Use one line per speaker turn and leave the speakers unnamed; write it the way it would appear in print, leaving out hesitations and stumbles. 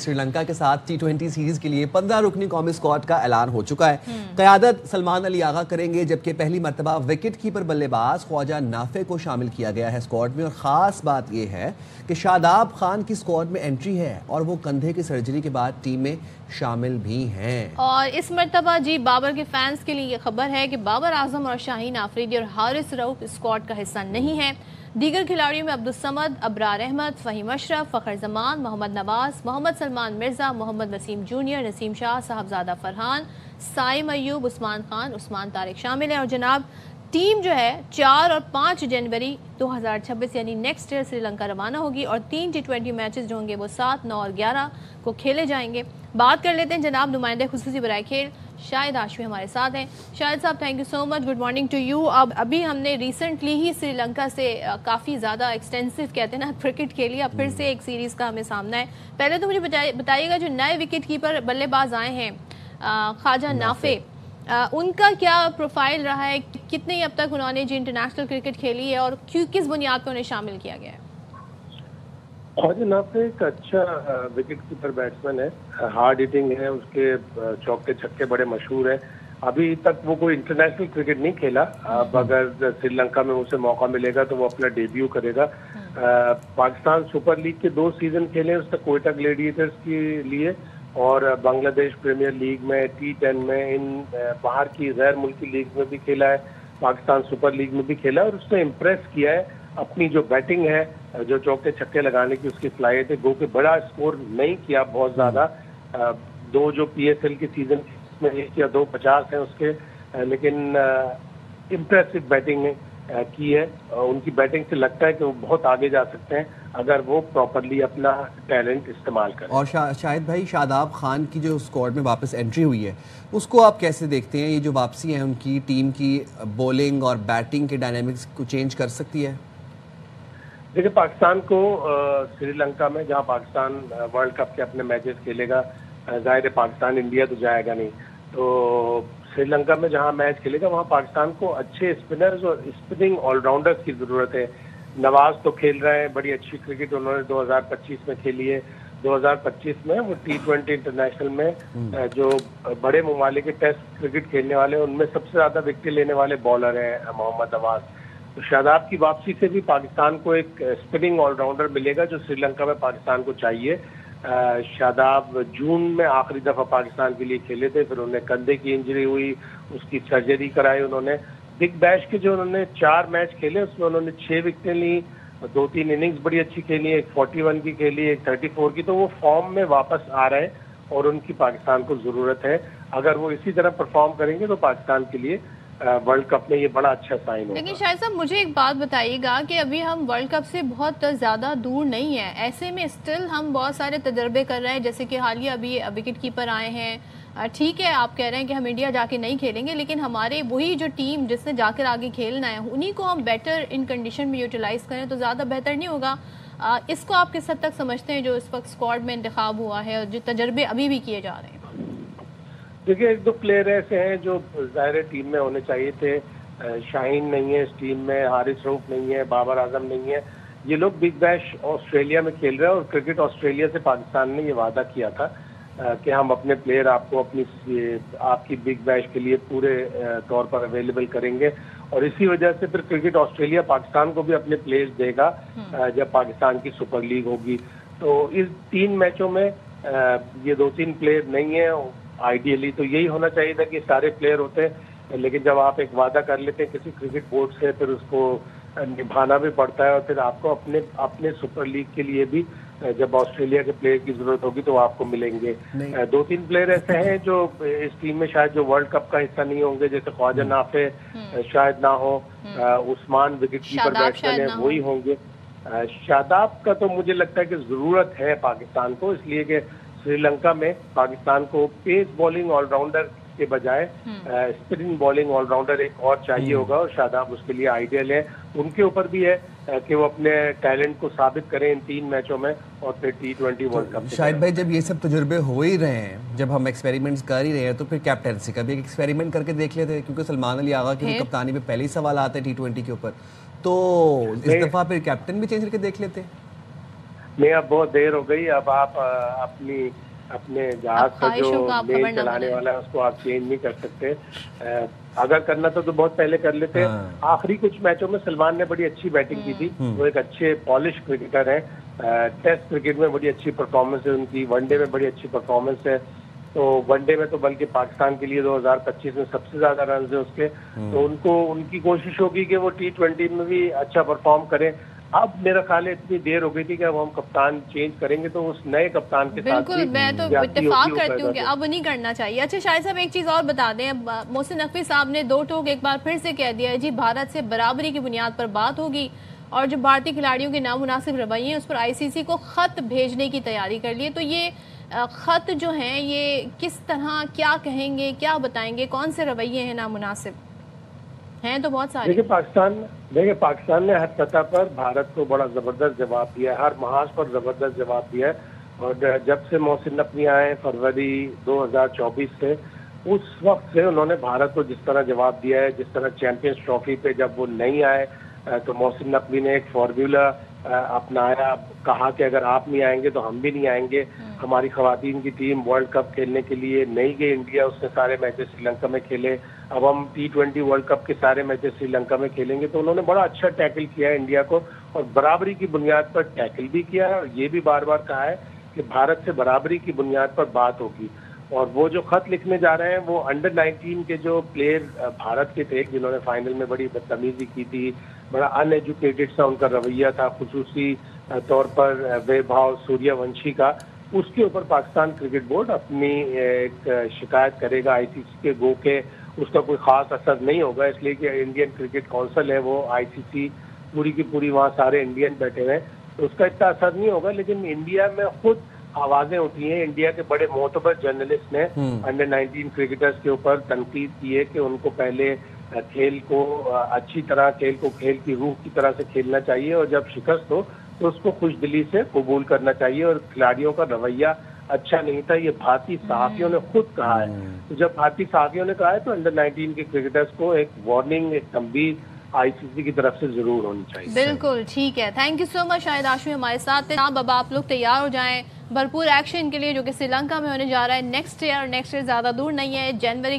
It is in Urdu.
سری لنکا کے ساتھ T20 سیریز کے لیے 15 رکنی قومی اسکواڈ کا اعلان ہو چکا ہے. قیادت سلمان علی آغا کریں گے، جبکہ پہلی مرتبہ وکٹ کیپر بلے باز خواجہ نافع کو شامل کیا گیا ہے اسکواڈ میں. اور خاص بات یہ ہے کہ شاداب خان کی اسکواڈ میں انٹری ہے اور وہ کندھے کی سرجری کے بعد ٹیم میں شامل بھی ہیں.
اور اس مرتبہ بابر کے فینس کے لیے یہ خبر ہے کہ بابر اعظم اور شاہین آفریدی اور حارث رؤف اسکواڈ کا حصہ نہیں ہے. دیگر کھلاڑیوں میں عبدالصمد، ابرار احمد، فہیم اشرف، فخر زمان، محمد نواز، محمد سلمان مرزا، محمد وسیم جونیئر، نسیم شاہ، صاحبزادہ فرحان، سائم ایوب، عثمان خان، عثمان طارق شامل ہیں. اور جناب ٹیم جو ہے 4 اور 5 جنوری 2026 یعنی نیکسٹ ایئر سری لنکا روانہ ہوگی اور 3 T20 میچز جو ہوں گے وہ 7، 9 اور 11 کو کھیلے جائیں گے. بات کر لیتے ہیں جناب نمائندے خصوصی برائے کھیل شاہد ہاشمی ہمارے ساتھ ہیں. شاہد صاحب thank you so much, good morning to you. ابھی ہم نے ریسنٹلی ہی سری لنکا سے کافی زیادہ ایکسٹینسو کہتے ہیں نا کرکٹ کھیلی، اب پھر سے ایک سیریز کا ہمیں سامنا ہے. پہلے تو مجھے بتائیے گا جو نئے وکٹ کیپر بلے باز آئے ہیں خواجہ نافع، ان کا کیا پروفائل رہا ہے، کتنے اب تک انہوں نے انٹرنیشنل کرکٹ کھیلی ہے اور کس بنیاد پہ انہیں شامل کیا گیا ہے؟
خواجہ نافع ایک اچھا وکٹ کیپر بیٹسمین ہے، ہارڈ ہٹنگ ہے، اس کے چوکے چھکے بڑے مشہور ہیں. ابھی تک وہ کوئی انٹرنیشنل کرکٹ نہیں کھیلا، اب اگر سری لنکا میں اسے موقع ملے گا تو وہ اپنا ڈیبیو کرے گا. پاکستان سپر لیگ کے 2 سیزن کھیلے اس نے کوئٹہ گلیڈیٹرز کے لیے اور بنگلہ دیش پریمیئر لیگ میں، T10 میں، ان باہر کی غیر ملکی لیگ میں بھی کھیلا ہے، پاکستان سپر لیگ میں بھی کھیلا اور اس نے امپریس کیا ہے. اپنی جو بیٹنگ ہے، جو چوکے چھکے لگانے کی اس کی فلائٹ ہے، گو کہ بڑا اسکور نہیں کیا بہت زیادہ، 2 جو PSL کے سیزن میں 1 یا 2 50 ہیں اس کے، لیکن امپریسو بیٹنگ کی ہے. ان کی بیٹنگ سے لگتا ہے کہ وہ بہت آگے جا سکتے ہیں اگر وہ پراپرلی اپنا ٹیلنٹ استعمال کریں.
اور شاہد بھائی، شاداب خان کی جو اسکواڈ میں واپس انٹری ہوئی ہے اس کو آپ کیسے دیکھتے ہیں؟ یہ جو واپسی ہے ان کی ٹیم کی بولنگ اور بیٹنگ کے ڈائنامکس کو چینج کر سکتی ہے؟
دیکھیں، پاکستان کو سری لنکا میں جہاں پاکستان ورلڈ کپ کے اپنے میچز کھیلے گا، ظاہر ہے پاکستان انڈیا تو جائے گا نہیں، تو سری لنکا میں جہاں میچ کھیلے گا وہاں پاکستان کو اچھے اسپنرز اور اسپننگ آل راؤنڈرز کی ضرورت ہے. نواز تو کھیل رہے ہیں، بڑی اچھی کرکٹ انہوں نے 2025 میں کھیلی ہے. 2025 میں وہ T20 انٹرنیشنل میں جو بڑے ممالک کے ٹیسٹ کرکٹ کھیلنے والے ہیں ان میں سب سے زیادہ وکٹیں لینے والے بالر ہیں محمد نواز. تو شاداب کی واپسی سے بھی پاکستان کو ایک اسپننگ آل راؤنڈر ملے گا جو سری لنکا میں پاکستان کو چاہیے. شاداب جون میں آخری دفعہ پاکستان کے لیے کھیلے تھے، پھر انہیں کندھے کی انجری ہوئی، اس کی سرجری کرائی انہوں نے. بگ بیش کے جو انہوں نے 4 میچ کھیلے اس میں انہوں نے 6 وکٹیں لی، 2-3 اننگز بڑی اچھی کھیلی، ایک 41 کی کھیلی، ایک 34 کی. تو وہ فارم میں واپس آ رہے ہیں اور ان کی پاکستان کو ضرورت ہے. اگر وہ اسی طرح پرفارم کریں گے تو پاکستان کے لیے ورلڈ کپ میں یہ بڑا اچھا سائن ہوگا.
لیکن شاہد صاحب مجھے ایک بات بتائیے گا کہ ابھی ہم ورلڈ کپ سے بہت زیادہ دور نہیں ہیں، ایسے میں اسٹل ہم بہت سارے تجربے کر رہے ہیں، جیسے کہ حالیہ ابھی وکٹ کیپر آئے ہیں. ٹھیک ہے آپ کہہ رہے ہیں کہ ہم انڈیا جا کے نہیں کھیلیں گے، لیکن ہمارے وہی جو ٹیم جس نے جا کر آگے کھیلنا ہے انہی کو ہم بیٹر ان کنڈیشن میں یوٹیلائز کریں تو زیادہ بہتر نہیں ہوگا؟ اس کو آپ کس حد تک سمجھتے ہیں جو اس وقت اسکواڈ میں انتخاب ہوا ہے اور جو تجربے ابھی بھی کیے جا رہے ہیں؟
دیکھیے، 1-2 پلیئر ایسے ہیں جو ظاہر ٹیم میں ہونے چاہیے تھے. شاہین نہیں ہے اس ٹیم میں، حارث رؤف نہیں ہے، بابر اعظم نہیں ہے. یہ لوگ بگ بیش آسٹریلیا میں کھیل رہے ہیں اور کرکٹ آسٹریلیا سے پاکستان نے یہ وعدہ کیا تھا کہ ہم اپنے پلیئر آپ کو آپ کی بگ بیش کے لیے پورے طور پر اویلیبل کریں گے. اور اسی وجہ سے پھر کرکٹ آسٹریلیا پاکستان کو بھی اپنے پلیئرز دے گا جب پاکستان کی سپر لیگ ہوگی. تو اس 3 میچوں میں یہ 2-3 پلیئر نہیں ہیں. آئیڈیلی تو یہی ہونا چاہیے تھا کہ سارے پلیئر ہوتے، لیکن جب آپ ایک وعدہ کر لیتے ہیں کسی کرکٹ بورڈ سے پھر اس کو نبھانا بھی پڑتا ہے اور پھر آپ کو اپنے سپر لیگ کے لیے بھی جب آسٹریلیا کے پلیئر کی ضرورت ہوگی تو آپ کو ملیں گے. 2-3 پلیئر ایسے ہیں جو اس ٹیم میں شاید جو ورلڈ کپ کا حصہ نہیں ہوں گے، جیسے خواجہ نافع شاید نہ ہو، عثمان وکٹ کیپر بیٹسمین ہے وہی ہوں گے. شاداب کا تو مجھے لگتا ہے کہ ضرورت ہے پاکستان کو، اس لیے کہ سری لنکا میں پاکستان کو پیس بالنگ آل راؤنڈر کے بجائے اسپننگ بالنگ آل راؤنڈر ایک اور چاہیے ہوگا اور شاداب اس کے لیے آئیڈیل ہے. ان کے اوپر بھی ہے کہ وہ اپنے ٹیلنٹ کو ثابت کریں ان 3 میچوں میں اور پھر T20 ورلڈ کپ.
شاہد بھائی، جب یہ سب تجربے ہو ہی رہے ہیں، جب ہم ایکسپیریمنٹس کر ہی رہے ہیں تو پھر کیپٹنسی کا بھی ایک ایکسپیریمنٹ کر کے دیکھ لیتے ہیں، کیونکہ سلمان علی آغا کی کپتانی میں پہلے ہی سوال آتے ہیں T20 کے اوپر، تو اس دفعہ پھر کیپٹن بھی چینج کر کے دیکھ لیتے ہیں.
نہیں اب بہت دیر ہو گئی، اب آپ اپنے جہاز کا جو مین چلانے والا ہے اس کو آپ چینج نہیں کر سکتے. اگر کرنا تھا تو بہت پہلے کر لیتے. آخری کچھ میچوں میں سلمان نے بڑی اچھی بیٹنگ کی تھی. وہ ایک اچھے پالش کرکٹر ہیں. ٹیسٹ کرکٹ میں بڑی اچھی پرفارمنس ہے ان کی، ون ڈے میں بڑی اچھی پرفارمنس ہے. تو ون ڈے میں تو بلکہ پاکستان کے لیے 2025 میں سب سے زیادہ رنز ہیں اس کے. تو ان کی کوشش ہوگی کہ وہ T20 میں بھی اچھا پرفارم کریں. اب میرا خیال ہے اتنی دیر ہو گئی تھی کہ اب ہم کپتان چینج کریں گے تو اس نئے کپتان کے ساتھ
بالکل میں تو اتفاق کرتی ہوں کہ اب نہیں کرنا چاہیے. اچھا شاہد صاحب ایک چیز اور بتا دیں، محسن نقوی صاحب نے دو ٹوک ایک بار پھر سے کہہ دیا ہے جی بھارت سے برابری کی بنیاد پر بات ہوگی، اور جو بھارتی کھلاڑیوں کے نامناسب رویے ہیں اس پر ICC کو خط بھیجنے کی تیاری کر لیے. تو یہ خط جو ہیں یہ کس طرح کیا کہیں گے، کیا بتائیں گے، کون سے رویے ہیں نامناسب ہیں؟ تو بہت سارے.
دیکھیں پاکستان نے ہر سطح پر بھارت کو بڑا زبردست جواب دیا ہے، ہر محاذ پر زبردست جواب دیا ہے. اور جب سے محسن نقوی آئے فروری 2024 سے، اس وقت سے انہوں نے بھارت کو جس طرح جواب دیا ہے، جس طرح چیمپئنز ٹرافی پہ جب وہ نہیں آئے تو محسن نقوی نے ایک فارمولا اپنایا، کہا کہ اگر آپ نہیں آئیں گے تو ہم بھی نہیں آئیں گے. ہماری خواتین کی ٹیم ورلڈ کپ کھیلنے کے لیے نہیں گئی انڈیا، اس نے سارے میچز سری لنکا میں کھیلے. اب ہم T20 ورلڈ کپ کے سارے میچز سری لنکا میں کھیلیں گے. تو انہوں نے بڑا اچھا ٹیکل کیا ہے انڈیا کو، اور برابری کی بنیاد پر ٹیکل بھی کیا ہے، اور یہ بھی بار بار کہا ہے کہ بھارت سے برابری کی بنیاد پر بات ہوگی. اور وہ جو خط لکھنے جا رہے ہیں وہ انڈر-19 کے جو پلیئر بھارت کے تھے جنہوں نے فائنل میں بڑی بدتمیزی کی تھی، بڑا ان ایجوکیٹڈ سا ان کا رویہ تھا، خصوصی طور پر ویبھاو سوریا ونشی کا، اس کے اوپر پاکستان کرکٹ بورڈ اپنی ایک شکایت کرے گا ICC کے. گو کہ اس کا کوئی خاص اثر نہیں ہوگا، اس لیے کہ انڈین کرکٹ کونسل ہے وہ ICC پوری کی پوری وہاں سارے انڈین بیٹھے ہوئے ہیں، تو اس کا اتنا اثر نہیں ہوگا. لیکن انڈیا میں خود آوازیں اٹھی ہیں، انڈیا کے بڑے معتبر جرنلسٹ نے انڈر-19 کرکٹرز کے اوپر تنقید کی ہے کہ ان کو پہلے کھیل کو اچھی طرح کھیل کی روح کی طرح سے کھیلنا چاہیے، اور جب شکست ہو تو اس کو خوش دلی سے قبول کرنا چاہیے. اور کھلاڑیوں کا رویہ اچھا نہیں تھا، یہ بھارتی صحافیوں نے خود کہا ہے. تو جب بھارتی صحافیوں نے کہا ہے تو انڈر-19 کے کرکٹرز کو ایک وارننگ، ایک تنبیہ ICC کی طرف سے ضرور ہونی چاہیے.
بالکل ٹھیک ہے. تھینک یو سو مچ شاہد ہاشمی ہمارے ساتھ ہیں. اب آپ لوگ تیار ہو جائیں بھرپور ایکشن کے لیے جو کہ سری لنکا میں ہونے جا رہا ہے نیکسٹ ایئر زیادہ دور نہیں ہے. جنوری